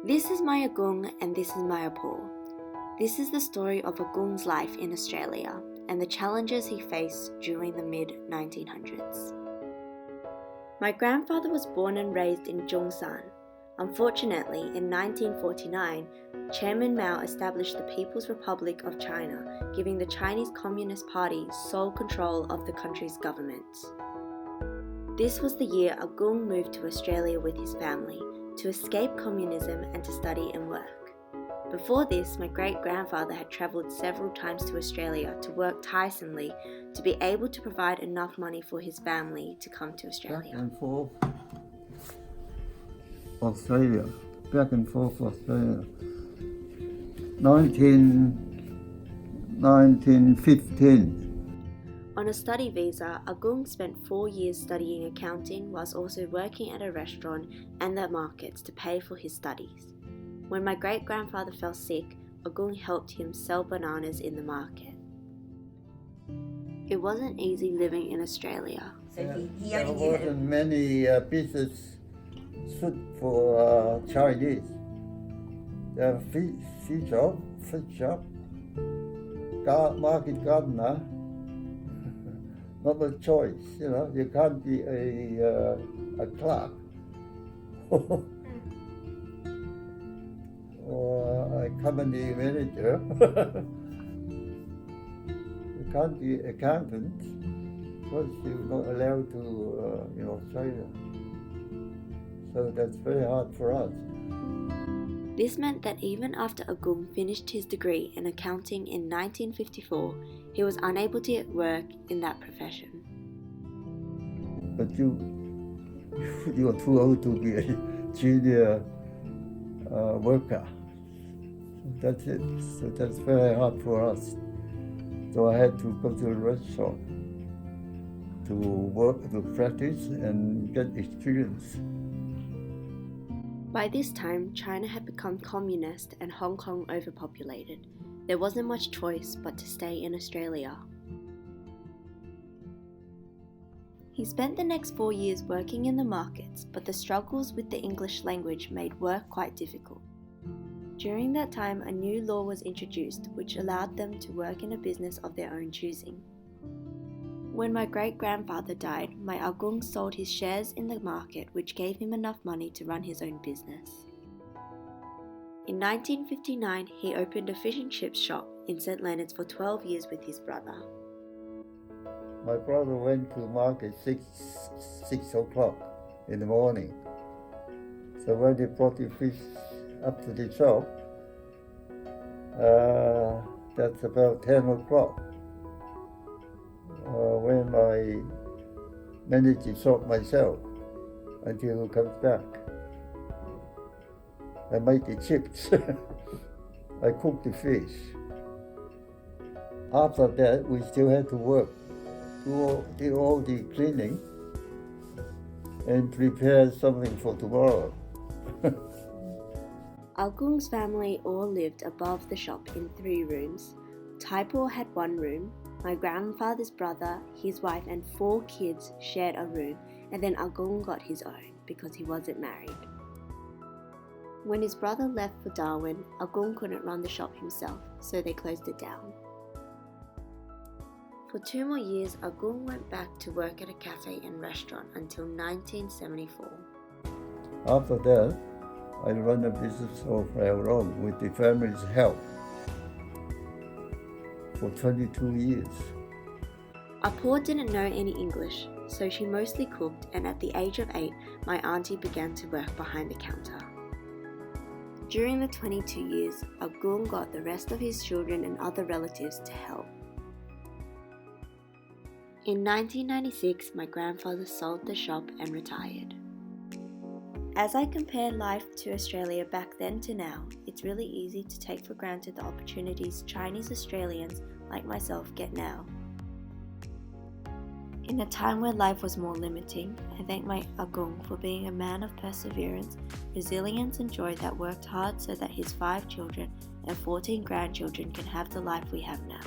This is my Agung and this is my Apur. This is the story of Agung's life in Australia and the challenges he faced during the mid-1900s. My grandfather was born and raised in Zhongshan. Unfortunately, in 1949, Chairman Mao established the People's Republic of China, giving the Chinese Communist Party sole control of the country's government. This was the year Agung moved to Australia with his family to escape communism and to study and work. Before this, my great-grandfather had travelled several times to Australia to work tiresomely to be able to provide enough money for his family to come to Australia. Back and forth Australia. 1915. On a study visa, Agung spent 4 years studying accounting whilst also working at a restaurant and the markets to pay for his studies. When my great-grandfather fell sick, Agung helped him sell bananas in the market. It wasn't easy living in Australia. There wasn't many business suit for Chinese. There are fish shop, market gardener. Not a choice, you can't be a clerk or a company manager. You can't be accountant because you're not allowed to in Australia. So that's very hard for us. This meant that even after Agung finished his degree in accounting in 1954, he was unable to get work in that profession. But you're too old to be a junior worker. That's it. So that's very hard for us. So I had to go to a restaurant to work, to practice and get experience. By this time, China had become communist and Hong Kong overpopulated. There wasn't much choice but to stay in Australia. He spent the next 4 years working in the markets, but the struggles with the English language made work quite difficult. During that time, a new law was introduced which allowed them to work in a business of their own choosing. When my great-grandfather died, my Agung sold his shares in the market, which gave him enough money to run his own business. In 1959, he opened a fish and chips shop in St. Leonard's for 12 years with his brother. My brother went to market 6 o'clock in the morning. So when they brought the fish up to the shop, that's about 10 o'clock. When I manage the shop myself until he comes back. I make the chips. I cook the fish. After that, we still had to work, do all the cleaning and prepare something for tomorrow. Agung's family all lived above the shop in 3 rooms. Taipor had 1 room. My grandfather's brother, his wife and 4 kids shared a room, and then Agung got his own because he wasn't married. When his brother left for Darwin, Agung couldn't run the shop himself, so they closed it down. For 2 more years, Agung went back to work at a cafe and restaurant until 1974. After that, I ran a business of our own with the family's help for 22 years. Apur didn't know any English, so she mostly cooked, and at the age of 8, my auntie began to work behind the counter. During the 22 years, Agung got the rest of his children and other relatives to help. In 1996, my grandfather sold the shop and retired. As I compare life to Australia back then to now, it's really easy to take for granted the opportunities Chinese Australians like myself get now. In a time where life was more limiting, I thank my Agung for being a man of perseverance, resilience and joy that worked hard so that his 5 children and 14 grandchildren can have the life we have now.